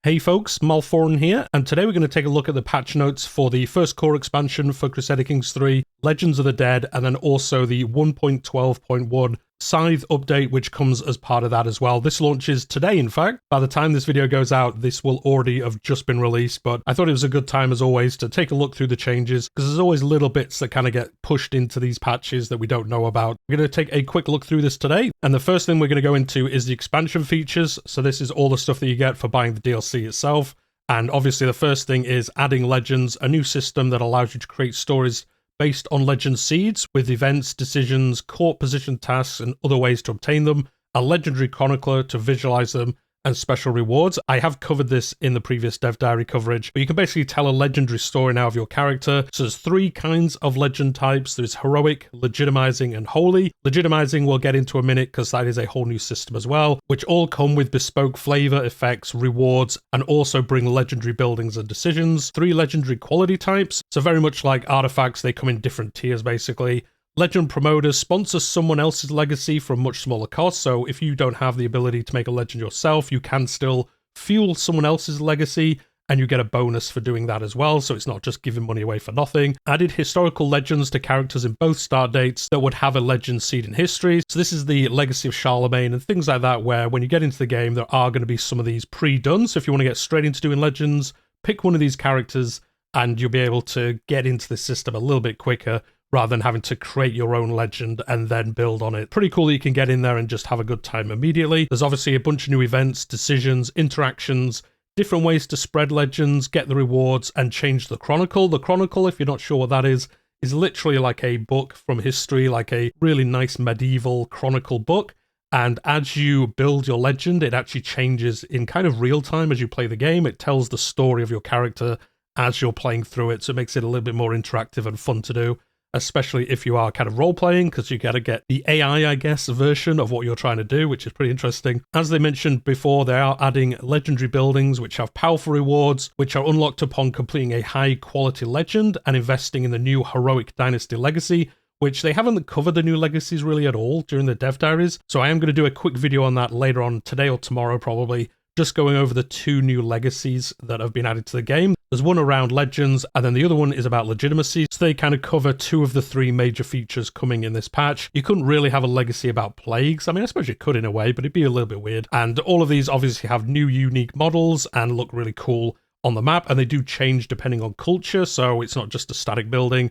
Hey folks, Malforian here, and today we're going to take a look at the patch notes for the first core expansion for Crusader Kings 3, Legends of the Dead, and then also the 1.12.1 Scythe update, which comes as part of that as well. This launches today, in fact. By the time this video goes out, this will already have just been released, but I thought it was a good time, as always, to take a look through the changes, because there's always little bits that kind of get pushed into these patches that we don't know about. We're going to take a quick look through this today, and the first thing we're going to go into is the expansion features. So this is all the stuff that you get for buying the DLC itself, and obviously the first thing is adding Legends, a new system that allows you to create stories based on legend seeds with events, decisions, court position tasks, and other ways to obtain them, a legendary chronicler to visualize them, and special rewards. I have covered this in the previous Dev Diary coverage, but you can basically tell a legendary story now of your character. So there's three kinds of legend types. There's heroic, legitimizing, and holy. Legitimizing we'll get into a minute because that is a whole new system as well, which all come with bespoke flavor, effects, rewards, and also bring legendary buildings and decisions. Three legendary quality types. So very much like artifacts, they come in different tiers basically. Legend promoters sponsor someone else's legacy for a much smaller cost, so if you don't have the ability to make a legend yourself, you can still fuel someone else's legacy, and you get a bonus for doing that as well, so it's not just giving money away for nothing. Added historical legends to characters in both start dates that would have a legend seed in history. So this is the Legacy of Charlemagne and things like that, where when you get into the game, there are going to be some of these pre-done, so if you want to get straight into doing legends, pick one of these characters, and you'll be able to get into the system a little bit quicker, rather than having to create your own legend and then build on it. Pretty cool that you can get in there and just have a good time immediately. There's obviously a bunch of new events, decisions, interactions, different ways to spread legends, get the rewards, and change the Chronicle. The Chronicle, if you're not sure what that is literally like a book from history, like a really nice medieval chronicle book. And as you build your legend, it actually changes in kind of real time as you play the game. It tells the story of your character as you're playing through it, so it makes it a little bit more interactive and fun to do, especially if you are kind of role-playing, because you got to get the AI, I guess, version of what you're trying to do, which is pretty interesting. As they mentioned before, they are adding legendary buildings, which have powerful rewards, which are unlocked upon completing a high-quality legend and investing in the new Heroic Dynasty Legacy, which they haven't covered the new legacies really at all during the Dev Diaries. So I am going to do a quick video on that later on today or tomorrow probably, just going over the two new legacies that have been added to the game. There's one around Legends, and then the other one is about Legitimacy. So they kind of cover two of the three major features coming in this patch. You couldn't really have a legacy about plagues. I mean, I suppose you could in a way, but it'd be a little bit weird. And all of these obviously have new unique models and look really cool on the map, and they do change depending on culture, so it's not just a static building.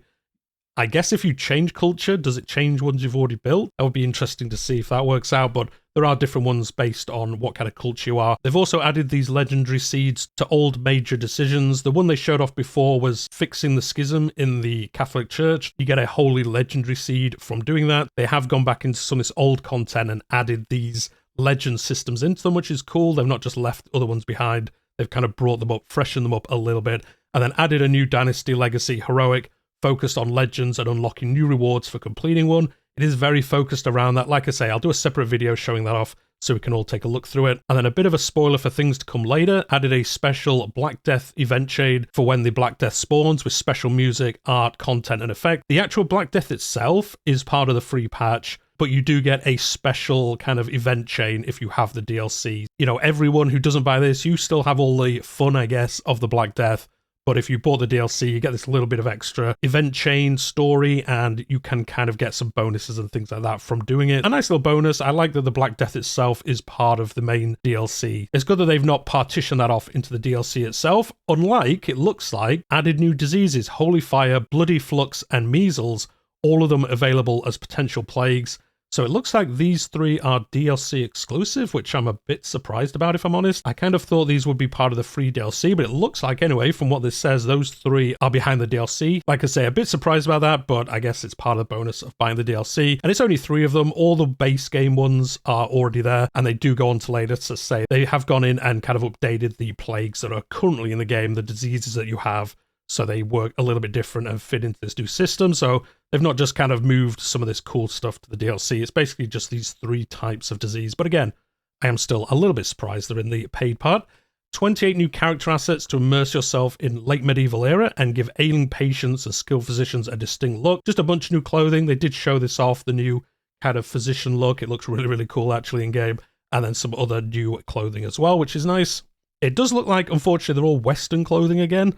I guess if you change culture, does it change ones you've already built? That would be interesting to see if that works out, but there are different ones based on what kind of culture you are. They've also added these legendary seeds to old major decisions. The one they showed off before was fixing the schism in the Catholic Church. You get a holy legendary seed from doing that. They have gone back into some of this old content and added these legend systems into them, which is cool. They've not just left other ones behind. They've kind of brought them up, freshened them up a little bit, and then added a new Dynasty Legacy Heroic, focused on legends and unlocking new rewards for completing one. It is very focused around that. Like I say, I'll do a separate video showing that off so we can all take a look through it. And then a bit of a spoiler for things to come later, added a special Black Death event chain for when the Black Death spawns with special music, art, content, and effect. The actual Black Death itself is part of the free patch, but you do get a special kind of event chain if you have the DLC. You know, everyone who doesn't buy this, you still have all the fun, I guess, of the Black Death. But if you bought the DLC, you get this little bit of extra event chain story, and you can kind of get some bonuses and things like that from doing it. A nice little bonus. I like that the Black Death itself is part of the main DLC. It's good that they've not partitioned that off into the DLC itself, unlike, it looks like, added new diseases, Holy Fire, Bloody Flux, and Measles, all of them available as potential plagues. So it looks like these three are DLC exclusive, which I'm a bit surprised about, if I'm honest. I kind of thought these would be part of the free DLC, but it looks like, anyway, from what this says, those three are behind the DLC. Like I say, a bit surprised about that, but I guess it's part of the bonus of buying the DLC. And it's only three of them. All the base game ones are already there, and they do go on to later to say they have gone in and kind of updated the plagues that are currently in the game, the diseases that you have, so they work a little bit different and fit into this new system. So they've not just kind of moved some of this cool stuff to the DLC. It's basically just these three types of disease. But again, I am still a little bit surprised they're in the paid part. 28 new character assets to immerse yourself in late medieval era and give ailing patients and skilled physicians a distinct look. Just a bunch of new clothing. They did show this off, the new kind of physician look. It looks really, really cool actually in game. And then some other new clothing as well, which is nice. It does look like, unfortunately, they're all Western clothing again.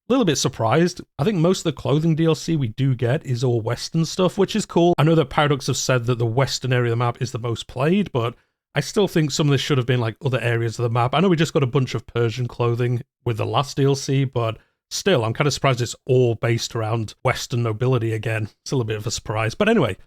A little bit surprised. I think most of the clothing DLC we do get is all Western stuff, which is cool. I know that Paradox have said that the Western area of the map is the most played, but I still think some of this should have been like other areas of the map. I know we just got a bunch of Persian clothing with the last DLC, but still, I'm kind of surprised it's all based around Western nobility again. It's a little bit of a surprise. But anyway,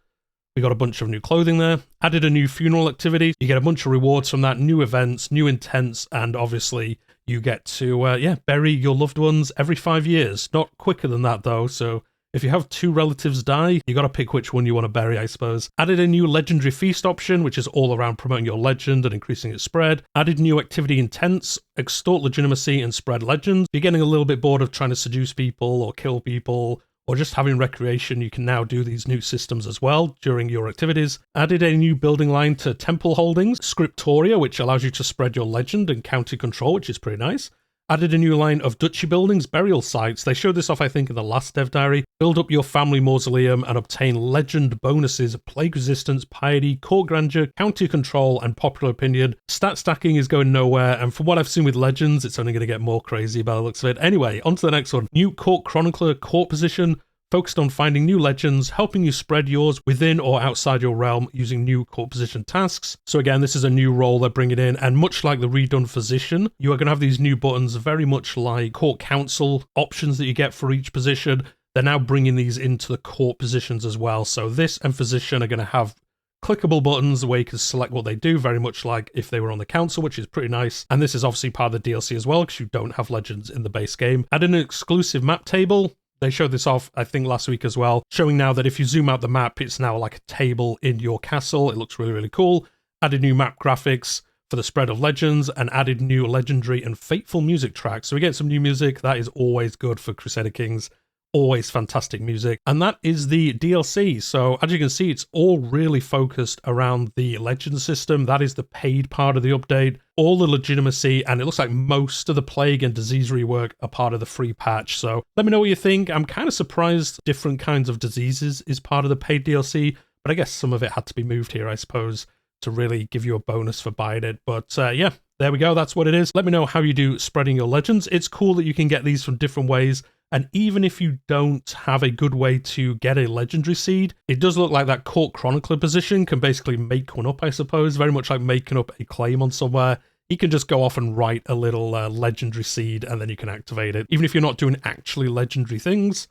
we got a bunch of new clothing there. Added a new funeral activity. You get a bunch of rewards from that, new events, new intents, and obviously you get to, bury your loved ones every 5 years. Not quicker than that, though, so if you have 2 relatives die, you got to pick which one you want to bury, I suppose. Added a new legendary feast option, which is all around promoting your legend and increasing its spread. Added new activity intents, extort legitimacy and spread legends. If you're getting a little bit bored of trying to seduce people or kill people, or just having recreation, you can now do these new systems as well during your activities. Added a new building line to temple holdings, Scriptoria, which allows you to spread your legend and county control, which is pretty nice. Added a new line of duchy buildings, burial sites. They showed this off, I think, in the last dev diary. Build up your family mausoleum and obtain legend bonuses, plague resistance, piety, court grandeur, county control, and popular opinion. Stat stacking is going nowhere, and from what I've seen with legends, it's only going to get more crazy by the looks of it. Anyway, on to the next one. New court chronicler court position. Focused on finding new legends, helping you spread yours within or outside your realm using new court position tasks. So again, this is a new role they're bringing in, and much like the redone physician, you are going to have these new buttons, very much like court council options that you get for each position. They're now bringing these into the court positions as well. So this and physician are going to have clickable buttons where you can select what they do, very much like if they were on the council, which is pretty nice. And this is obviously part of the DLC as well, because you don't have legends in the base game. Add an exclusive map table. They showed this off, I think, last week as well, showing now that if you zoom out the map, it's now like a table in your castle. It looks really, really cool. Added new map graphics for the spread of legends and added new legendary and fateful music tracks. So we get some new music. That is always good for Crusader Kings. Always fantastic music. And that is the DLC. So as you can see, it's all really focused around the legend system. That is the paid part of the update. All the legitimacy, and it looks like most of the plague and disease rework are part of the free patch. So let me know what you think. I'm kind of surprised different kinds of diseases is part of the paid DLC, but I guess some of it had to be moved here, I suppose, to really give you a bonus for buying it. But yeah, there we go. That's what it is. Let me know how you do spreading your legends. It's cool that you can get these from different ways. And even if you don't have a good way to get a legendary seed, it does look like that court chronicler position can basically make one up, I suppose. Very much like making up a claim on somewhere. You can just go off and write a little legendary seed and then you can activate it. Even if you're not doing actually legendary things,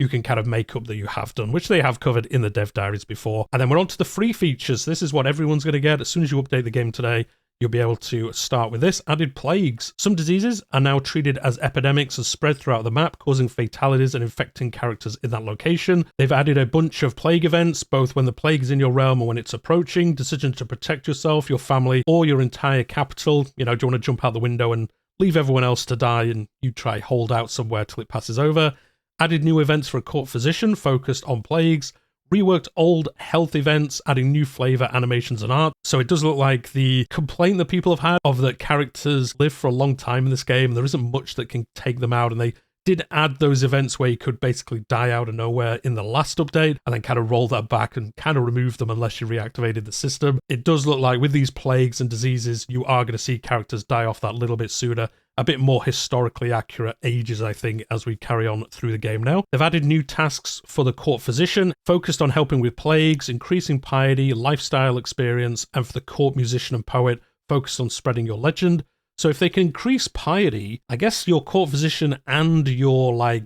you can kind of make up that you have done, which they have covered in the dev diaries before. And then we're on to the free features. This is what everyone's going to get as soon as you update the game today. You'll be able to start with this. Added plagues. Some diseases are now treated as epidemics and spread throughout the map, causing fatalities and infecting characters in that location. They've added a bunch of plague events, both when the plague is in your realm or when it's approaching. Decisions to protect yourself, your family, or your entire capital. You know, do you want to jump out the window and leave everyone else to die and you try hold out somewhere till it passes over? Added new events for a court physician focused on plagues. Reworked old health events, adding new flavor, animations, and art. So it does look like the complaint that people have had of that characters live for a long time in this game. There isn't much that can take them out, and they did add those events where you could basically die out of nowhere in the last update and then kind of roll that back and kind of remove them unless you reactivated the system. It does look like with these plagues and diseases, you are going to see characters die off that little bit sooner. A bit more historically accurate ages, I think, as we carry on through the game now. They've added new tasks for the court physician, focused on helping with plagues, increasing piety, lifestyle experience, and for the court musician and poet, focused on spreading your legend. So if they can increase piety, I guess your court physician and your,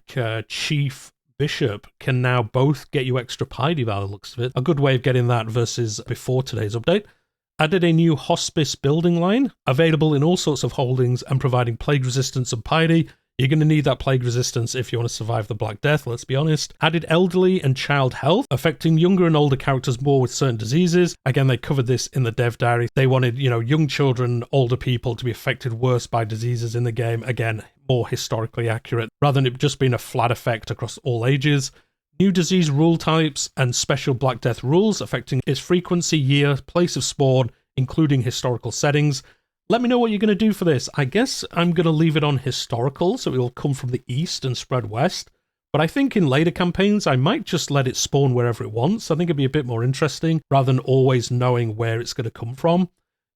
chief bishop can now both get you extra piety by the looks of it. A good way of getting that versus before today's update. Added a new hospice building line, available in all sorts of holdings and providing plague resistance and piety. You're going to need that plague resistance if you want to survive the Black Death, let's be honest. Added elderly and child health, affecting younger and older characters more with certain diseases. Again, they covered this in the dev diary. They wanted, young children, older people to be affected worse by diseases in the game. Again, more historically accurate, rather than it just being a flat effect across all ages. New disease rule types and special Black Death rules affecting its frequency, year, place of spawn, including historical settings. Let me know what you're going to do for this. I guess I'm going to leave it on historical, so it will come from the east and spread west. But I think in later campaigns, I might just let it spawn wherever it wants. I think it'd be a bit more interesting, rather than always knowing where it's going to come from.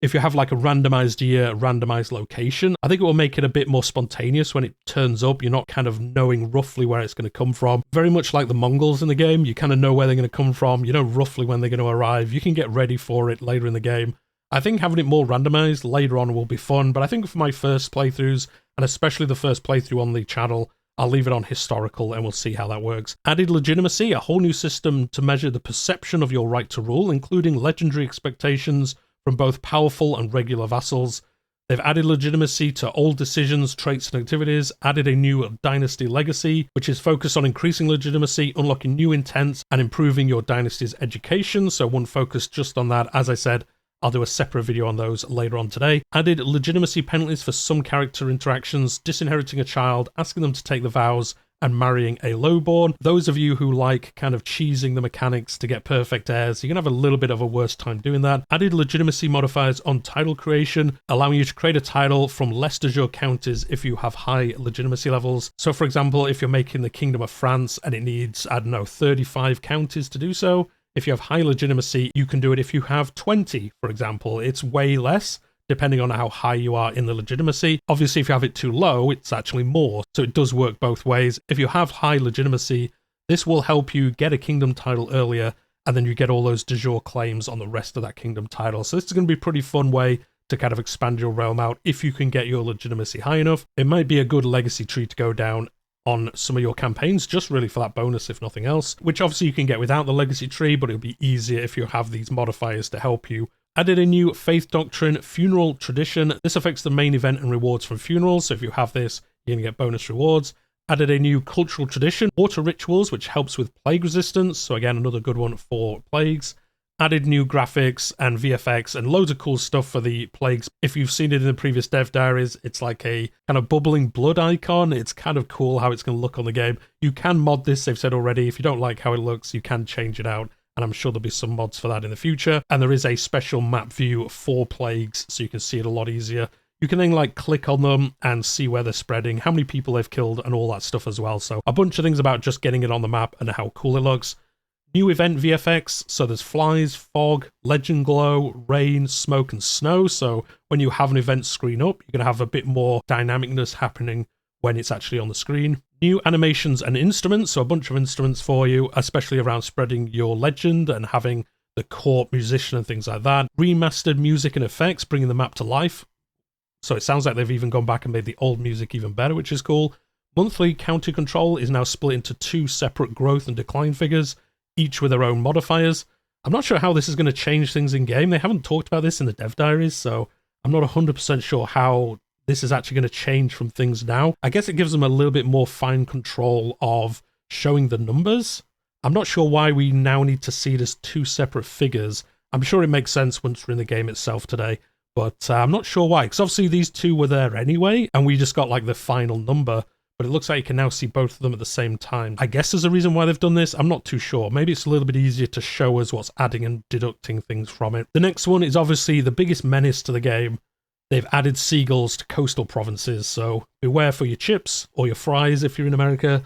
if you have like a randomized year, randomized location, I think it will make it a bit more spontaneous when it turns up. You're not kind of knowing roughly where it's going to come from. Very much like the Mongols in the game, you kind of know where they're going to come from. You know roughly when they're going to arrive. You can get ready for it later in the game. I think having it more randomized later on will be fun, but I think for my first playthroughs, and especially the first playthrough on the channel, I'll leave it on historical and we'll see how that works. Added Legitimacy, a whole new system to measure the perception of your right to rule, including legendary expectations from both powerful and regular vassals. They've added Legitimacy to all decisions, traits, and activities, added a new Dynasty Legacy, which is focused on increasing legitimacy, unlocking new intents, and improving your dynasty's education, so one focused just on that. As I said, I'll do a separate video on those later on today. Added legitimacy penalties for some character interactions, disinheriting a child, asking them to take the vows, and marrying a lowborn. Those of you who like kind of cheesing the mechanics to get perfect heirs, you're going to have a little bit of a worse time doing that. Added legitimacy modifiers on title creation, allowing you to create a title from less de jure counties if you have high legitimacy levels. So for example, if you're making the Kingdom of France and it needs, I don't know, 35 counties to do so, if you have high legitimacy, you can do it if you have 20, for example. It's way less, depending on how high you are in the legitimacy. Obviously, if you have it too low, it's actually more. So it does work both ways. If you have high legitimacy, this will help you get a kingdom title earlier, and then you get all those de jure claims on the rest of that kingdom title. So this is going to be a pretty fun way to kind of expand your realm out if you can get your legitimacy high enough. It might be a good legacy tree to go down on some of your campaigns, just really for that bonus if nothing else, which obviously you can get without the legacy tree, but it'll be easier if you have these modifiers to help you. Added a new faith doctrine, funeral tradition. This affects the main event and rewards from funerals, so if you have this, you're going to get bonus rewards. Added a new cultural tradition, water rituals, which helps with plague resistance, so again, another good one for plagues. Added new graphics and VFX and loads of cool stuff for the plagues. If you've seen it in the previous dev diaries, it's like a kind of bubbling blood icon. It's kind of cool how it's going to look on the game. You can mod this, they've said already. If you don't like how it looks, you can change it out, and I'm sure there'll be some mods for that in the future. And there is a special map view for plagues, so you can see it a lot easier. You can then like click on them and see where they're spreading, how many people they've killed, and all that stuff as well. So a bunch of things about just getting it on the map and how cool it looks. New event VFX, so there's flies, fog, legend glow, rain, smoke, and snow. So when you have an event screen up, you're going to have a bit more dynamicness happening when it's actually on the screen. New animations and instruments, so a bunch of instruments for you, especially around spreading your legend and having the court musician and things like that. Remastered music and effects, bringing the map to life. So it sounds like they've even gone back and made the old music even better, which is cool. Monthly county control is now split into 2 separate growth and decline figures, each with their own modifiers. I'm not sure how this is going to change things in game. They haven't talked about this in the dev diaries, so I'm not 100% sure how this is actually going to change from things now. I guess it gives them a little bit more fine control of showing the numbers. I'm not sure why we now need to see it as 2 separate figures. I'm sure it makes sense once we're in the game itself today, but I'm not sure why, because obviously these 2 were there anyway, and we just got like the final number. But it looks like you can now see both of them at the same time. I guess there's a reason why they've done this. I'm not too sure. Maybe it's a little bit easier to show us what's adding and deducting things from it. The next one is obviously the biggest menace to the game. They've added seagulls to coastal provinces, so beware for your chips or your fries if you're in America.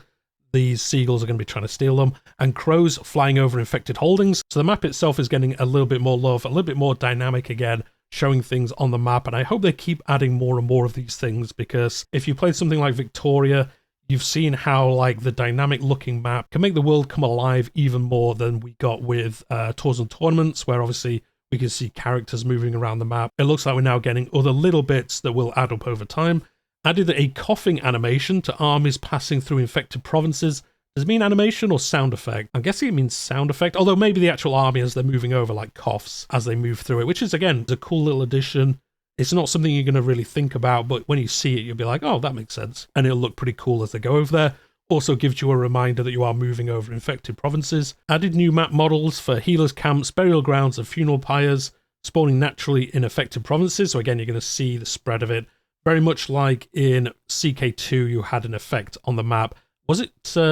These seagulls are going to be trying to steal them. And crows flying over infected holdings. So the map itself is getting a little bit more love, a little bit more dynamic again, showing things on the map, and I hope they keep adding more and more of these things, because if you played something like Victoria, you've seen how like the dynamic looking map can make the world come alive even more than we got with Tours and Tournaments, where obviously we can see characters moving around the map. It looks like we're now getting other little bits that will add up over time. Added a coughing animation to armies passing through infected provinces. Does it mean animation or sound effect? I'm guessing it means sound effect, although maybe the actual army as they're moving over like coughs as they move through it, which is again a cool little addition. It's not something you're going to really think about, but when you see it, you'll be like, oh, that makes sense. And it'll look pretty cool as they go over there. Also gives you a reminder that you are moving over infected provinces. Added new map models for healers' camps, burial grounds, and funeral pyres, spawning naturally in affected provinces. So again, you're going to see the spread of it. Very much like in CK2, you had an effect on the map. Was it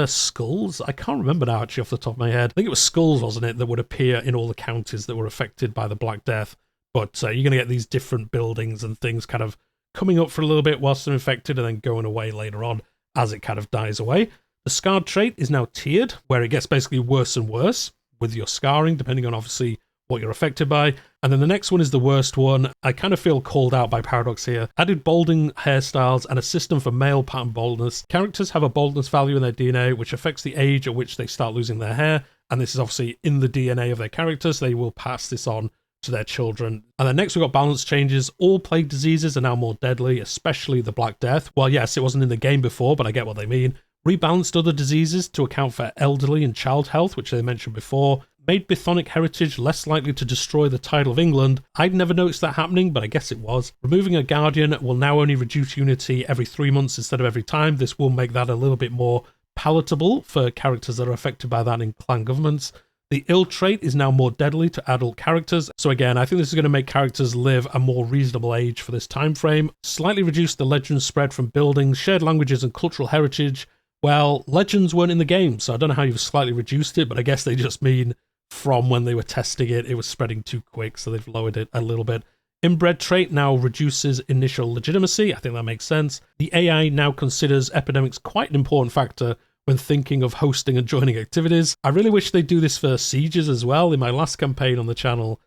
skulls? I can't remember now actually off the top of my head. I think it was skulls, wasn't it, that would appear in all the counties that were affected by the Black Death. But you're going to get these different buildings and things kind of coming up for a little bit whilst they're infected and then going away later on as it kind of dies away. The scarred trait is now tiered, where it gets basically worse and worse with your scarring, depending on obviously what you're affected by. And then the next one is the worst one. I kind of feel called out by Paradox here. Added balding hairstyles and a system for male pattern baldness. Characters have a baldness value in their DNA, which affects the age at which they start losing their hair. And this is obviously in the DNA of their characters. They will pass this on to their children. And then next we've got balance changes. All plague diseases are now more deadly, especially the Black Death. Well, yes, it wasn't in the game before, but I get what they mean. Rebalanced other diseases to account for elderly and child health, which they mentioned before. Made Brythonic heritage less likely to destroy the title of England. I'd never noticed that happening, but I guess it was. Removing a Guardian will now only reduce unity every 3 months instead of every time. This will make that a little bit more palatable for characters that are affected by that in clan governments. The ill trait is now more deadly to adult characters. So again, I think this is going to make characters live a more reasonable age for this time frame. Slightly reduce the legends spread from buildings, shared languages and cultural heritage. Well, legends weren't in the game, so I don't know how you've slightly reduced it, but I guess they just mean from when they were testing it, it was spreading too quick, so they've lowered it a little bit. Inbred trait now reduces initial legitimacy. I think that makes sense. The AI now considers epidemics quite an important factor when thinking of hosting and joining activities. I really wish they'd do this for sieges as well. In my last campaign on the channel,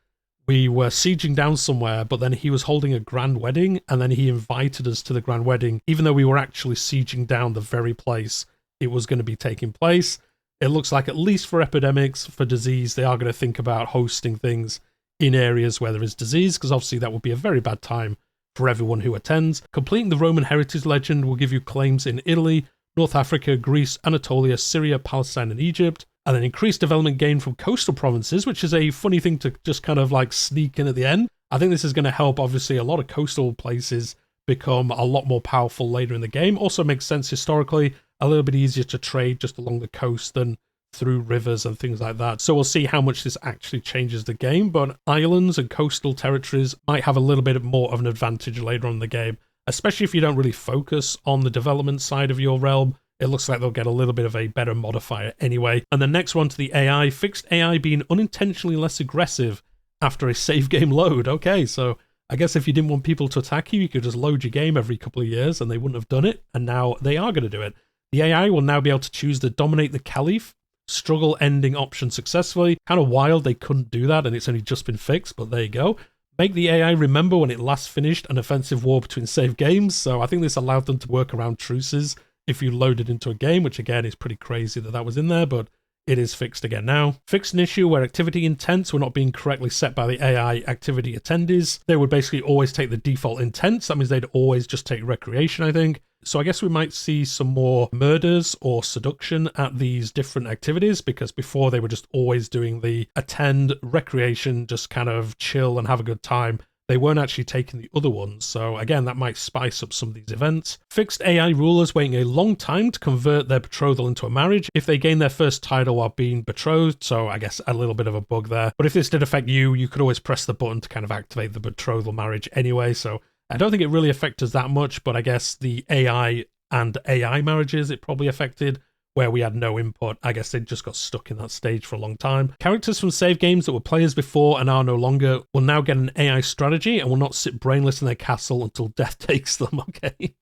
we were sieging down somewhere, but then he was holding a grand wedding, and then he invited us to the grand wedding, even though we were actually sieging down the very place it was going to be taking place. It looks like, at least for epidemics, for disease, they are going to think about hosting things in areas where there is disease, because obviously that would be a very bad time for everyone who attends. Completing the Roman heritage legend will give you claims in Italy, North Africa, Greece, Anatolia, Syria, Palestine, and Egypt. And then increased development gain from coastal provinces, which is a funny thing to just kind of like sneak in at the end. I think this is going to help, obviously, a lot of coastal places become a lot more powerful later in the game. Also makes sense historically, a little bit easier to trade just along the coast than through rivers and things like that. So we'll see how much this actually changes the game, but islands and coastal territories might have a little bit more of an advantage later on in the game, especially if you don't really focus on the development side of your realm. It looks like they'll get a little bit of a better modifier anyway. And the next one to the AI, fixed AI being unintentionally less aggressive after a save game load. Okay, so I guess if you didn't want people to attack you, you could just load your game every couple of years and they wouldn't have done it. And now they are going to do it. The AI will now be able to choose to dominate the Caliph, struggle ending option successfully. Kind of wild they couldn't do that and it's only just been fixed, but there you go. Make the AI remember when it last finished an offensive war between save games. So I think this allowed them to work around truces if you load it into a game, which again is pretty crazy that that was in there, but it is fixed again now. Fixed an issue where activity intents were not being correctly set by the AI activity attendees. They would basically always take the default intents. That means they'd always just take recreation, I think. So I guess we might see some more murders or seduction at these different activities, because before they were just always doing the attend, recreation, just kind of chill and have a good time. They weren't actually taking the other ones, so again, that might spice up some of these events. Fixed AI rulers waiting a long time to convert their betrothal into a marriage if they gain their first title while being betrothed, so I guess a little bit of a bug there. But if this did affect you, you could always press the button to kind of activate the betrothal marriage anyway, so I don't think it really affected us that much, but I guess the AI and AI marriages it probably affected, where we had no input. I guess they just got stuck in that stage for a long time. Characters from save games that were players before and are no longer will now get an AI strategy and will not sit brainless in their castle until death takes them, okay?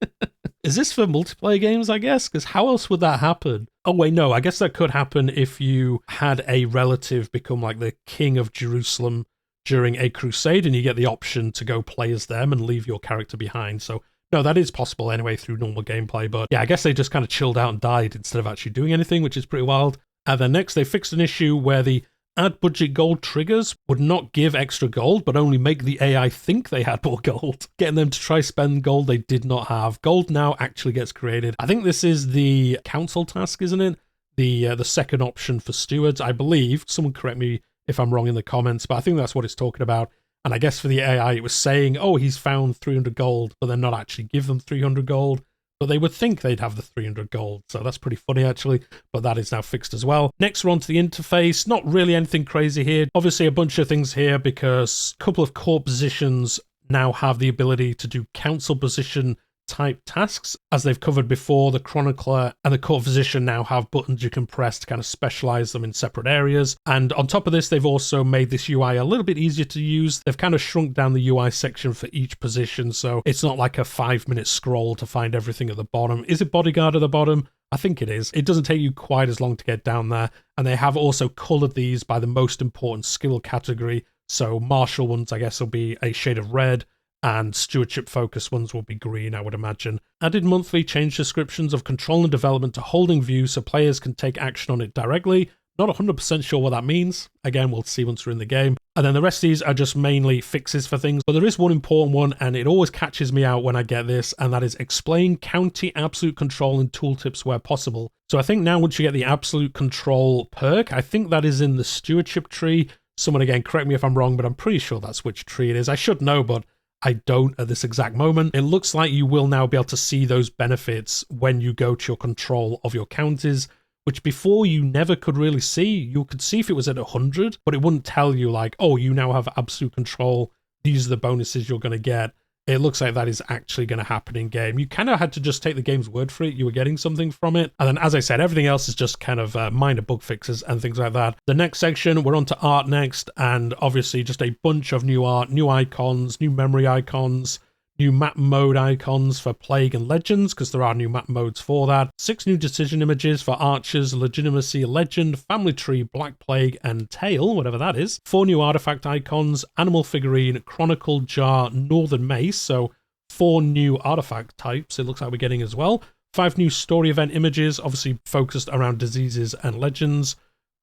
Is this for multiplayer games, I guess? Because how else would that happen? Oh wait, no, I guess that could happen if you had a relative become like the king of Jerusalem during a crusade and you get the option to go play as them and leave your character behind. So no, that is possible anyway through normal gameplay, but yeah, I guess they just kind of chilled out and died instead of actually doing anything, which is pretty wild. And then next, they fixed an issue where the add budget gold triggers would not give extra gold, but only make the AI think they had more gold, getting them to try spend gold they did not have. Gold now actually gets created. I think this is the council task, isn't it? The second option for stewards, I believe. Someone correct me if I'm wrong in the comments, but I think that's what it's talking about. And I guess for the AI, it was saying, oh, he's found 300 gold, but then not actually give them 300 gold. But they would think they'd have the 300 gold. So that's pretty funny, actually. But that is now fixed as well. Next, we're on to the interface. Not really anything crazy here. Obviously, a bunch of things here because a couple of core positions now have the ability to do council position type tasks. As they've covered before, the Chronicler and the Court Physician now have buttons you can press to kind of specialize them in separate areas. And on top of this, they've also made this UI a little bit easier to use. They've kind of shrunk down the UI section for each position, so it's not like a 5-minute scroll to find everything at the bottom. Is it Bodyguard at the bottom? I think it is. It doesn't take you quite as long to get down there. And they have also colored these by the most important skill category So martial ones, I guess, will be a shade of red, and stewardship focused ones will be green, I would imagine. Added monthly change descriptions of control and development to holding view so players can take action on it directly. Not 100% sure what that means. Again, we'll see once we're in the game. And then the rest of these are just mainly fixes for things. But there is one important one, and it always catches me out when I get this, and that is explain county absolute control and tooltips where possible. So I think now once you get the absolute control perk, I think that is in the stewardship tree. Someone again, correct me if I'm wrong, but I'm pretty sure that's which tree it is. I should know, but I don't at this exact moment. It looks like you will now be able to see those benefits when you go to your control of your counties, which before you never could really see. You could see if it was at 100, but it wouldn't tell you like, oh, you now have absolute control. These are the bonuses you're going to get. It looks like that is actually going to happen in game. You kind of had to just take the game's word for it. You were getting something from it. And then, as I said, everything else is just kind of minor bug fixes and things like that. The next section, we're on to art next. And obviously just a bunch of new art, new icons, new memory icons, new map mode icons for Plague and Legends, because there are new map modes for that. 6 new decision images for Archers, Legitimacy, Legend, Family Tree, Black Plague, and Tail, whatever that is. 4 new artifact icons, Animal Figurine, Chronicle, Jar, Northern Mace, so 4 new artifact types it looks like we're getting as well. 5 new story event images, obviously focused around diseases and legends.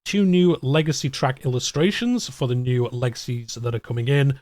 2 new legacy track illustrations for the new legacies that are coming in.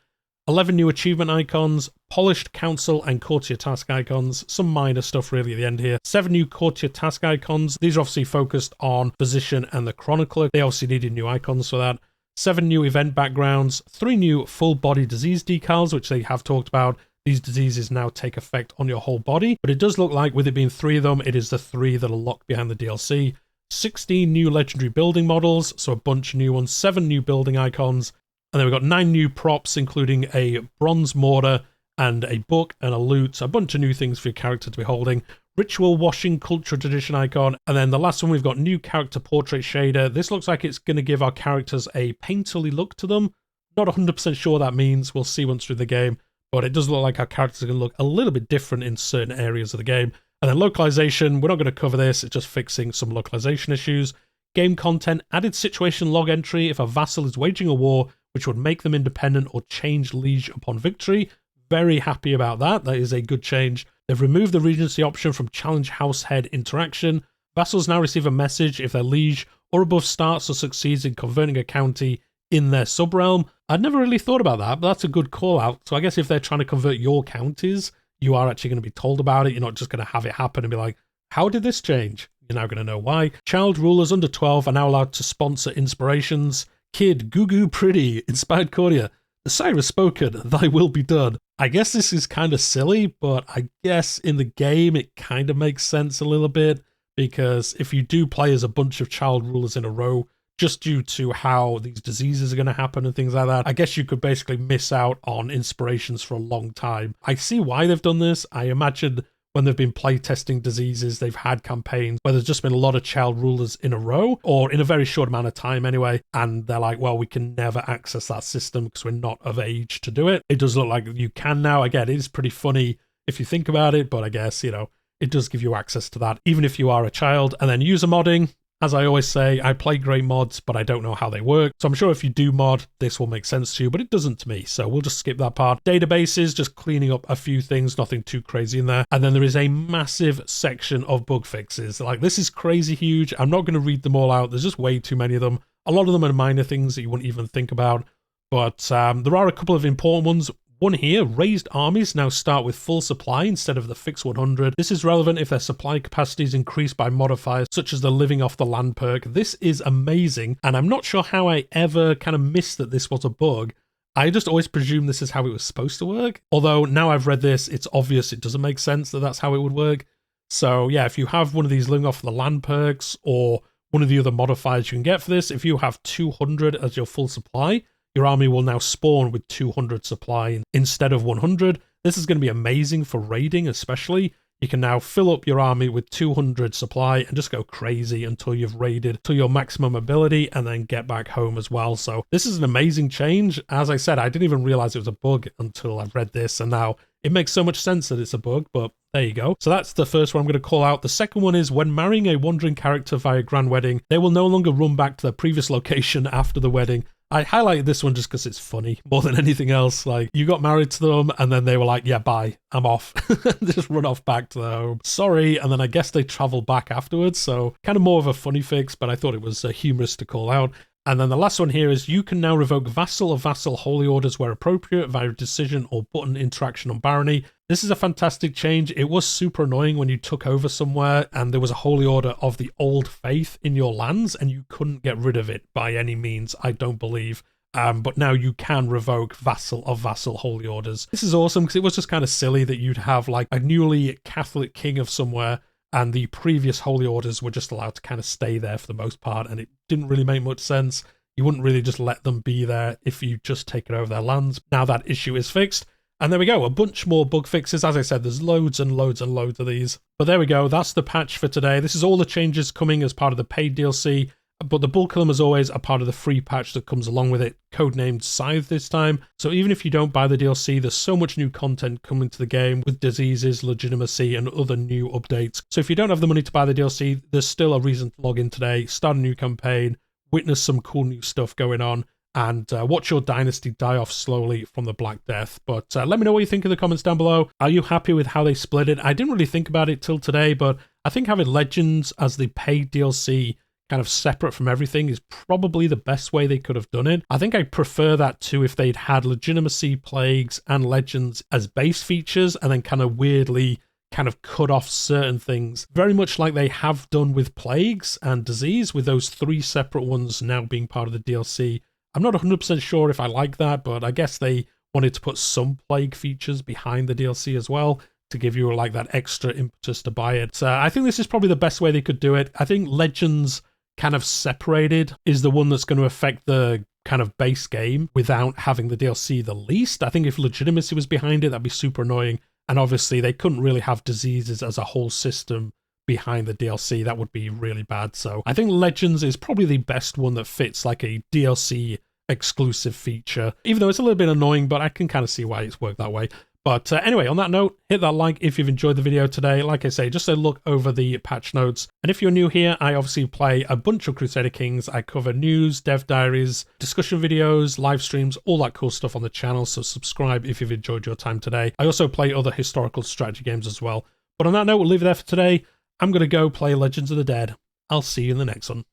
11 new achievement icons, polished council and courtier task icons, some minor stuff really at the end here. 7 new courtier task icons. These are obviously focused on physician and the chronicler. They obviously needed new icons for that. 7 new event backgrounds, 3 new full body disease decals, which they have talked about. These diseases now take effect on your whole body, but it does look like with it being 3 of them, it is the 3 that are locked behind the DLC. 16 new legendary building models, so a bunch of new ones. 7 new building icons. And then we've got 9 new props, including a bronze mortar and a book and a loot. A bunch of new things for your character to be holding. Ritual washing culture tradition icon. And then the last one, we've got new character portrait shader. This looks like it's going to give our characters a painterly look to them. Not 100% sure what that means. We'll see once through the game. But it does look like our characters are going to look a little bit different in certain areas of the game. And then localization, we're not going to cover this. It's just fixing some localization issues. Game content, added situation log entry if a vassal is waging a war, which would make them independent or change liege upon victory. Very happy about that. That is a good change. They've removed the regency option from challenge house head interaction. Vassals now receive a message if their liege or above starts or succeeds in converting a county in their subrealm. I'd never really thought about that, but that's a good call out. So I guess if they're trying to convert your counties, you are actually going to be told about it. You're not just going to have it happen and be like, how did this change? You're now going to know why. Child rulers under 12 are now allowed to sponsor inspirations. Kid, Goo Pretty, inspired courtier. The sire has spoken, thy will be done. I guess this is kind of silly, but I guess in the game it kind of makes sense a little bit, because if you do play as a bunch of child rulers in a row, just due to how these diseases are going to happen and things like that, I guess you could basically miss out on inspirations for a long time. I see why they've done this. I imagine when they've been playtesting diseases, they've had campaigns where there's just been a lot of child rulers in a row, or in a very short amount of time anyway, and they're like, well, we can never access that system because we're not of age to do it. It does look like you can now. Again, it is pretty funny if you think about it, but I guess, you know, it does give you access to that, even if you are a child. And then user modding. As I always say, I play great mods, but I don't know how they work. So I'm sure if you do mod, this will make sense to you, but it doesn't to me. So we'll just skip that part. Databases, just cleaning up a few things, nothing too crazy in there. And then there is a massive section of bug fixes. Like, this is crazy huge. I'm not going to read them all out. There's just way too many of them. A lot of them are minor things that you wouldn't even think about. But there are a couple of important ones. One here, raised armies now start with full supply instead of the fixed 100. This is relevant if their supply capacity is increased by modifiers such as the living off the land perk. This is amazing, and I'm not sure how I ever kind of missed that this was a bug. I just always presumed this is how it was supposed to work. Although now I've read this, it's obvious it doesn't make sense that that's how it would work. So yeah, if you have one of these living off the land perks or one of the other modifiers you can get for this, if you have 200 as your full supply, your army will now spawn with 200 supply instead of 100. This is going to be amazing for raiding especially. You can now fill up your army with 200 supply and just go crazy until you've raided to your maximum ability and then get back home as well. So this is an amazing change. As I said, I didn't even realize it was a bug until I've read this, and now it makes so much sense that it's a bug, but there you go. So that's the first one I'm going to call out. The second one is when marrying a wandering character via grand wedding, they will no longer run back to their previous location after the wedding I highlighted this one just because it's funny more than anything else. Like, you got married to them and then they were like, yeah, bye, I'm off. They just run off back to their home. Sorry. And then I guess they travel back afterwards. So kind of more of a funny fix, but I thought it was humorous to call out. And then the last one here is you can now revoke vassal or vassal holy orders where appropriate via decision or button interaction on barony. This is a fantastic change. It was super annoying when you took over somewhere and there was a holy order of the old faith in your lands and you couldn't get rid of it by any means, I don't believe. But now you can revoke vassal of vassal holy orders. This is awesome because it was just kind of silly that you'd have like a newly Catholic king of somewhere and the previous holy orders were just allowed to kind of stay there for the most part, and it didn't really make much sense. You wouldn't really just let them be there if you just taken over their lands. Now that issue is fixed, and there we go, a bunch more bug fixes. As I said, there's loads and loads and loads of these. But there we go, that's the patch for today. This is all the changes coming as part of the paid DLC, but the bulk of them, as always, are part of the free patch that comes along with it, codenamed Scythe this time. So even if you don't buy the DLC, there's so much new content coming to the game with diseases, legitimacy, and other new updates. So if you don't have the money to buy the DLC, there's still a reason to log in today, start a new campaign, witness some cool new stuff going on, and watch your dynasty die off slowly from the Black Death. But let me know what you think in the comments down below. Are you happy with how they split it? I didn't really think about it till today, but I think having Legends as the paid DLC kind of separate from everything is probably the best way they could have done it. I think I prefer that too if they'd had Legitimacy, Plagues, and Legends as base features and then kind of weirdly kind of cut off certain things, very much like they have done with Plagues and Disease, with those 3 separate ones now being part of the DLC. I'm not 100% sure if I like that, but I guess they wanted to put some Plague features behind the DLC as well to give you like that extra impetus to buy it. So I think this is probably the best way they could do it. I think Legends kind of separated is the one that's going to affect the kind of base game without having the DLC the least. I think if Legitimacy was behind it, that'd be super annoying. And obviously they couldn't really have diseases as a whole system behind the DLC. That would be really bad. So I think Legends is probably the best one that fits like a DLC exclusive feature, even though it's a little bit annoying, but I can kind of see why it's worked that way. But anyway, on that note, hit that like if you've enjoyed the video today. Like I say, just a look over the patch notes. And if you're new here, I obviously play a bunch of Crusader Kings. I cover news, dev diaries, discussion videos, live streams, all that cool stuff on the channel. So subscribe if you've enjoyed your time today. I also play other historical strategy games as well. But on that note, we'll leave it there for today. I'm going to go play Legends of the Dead. I'll see you in the next one.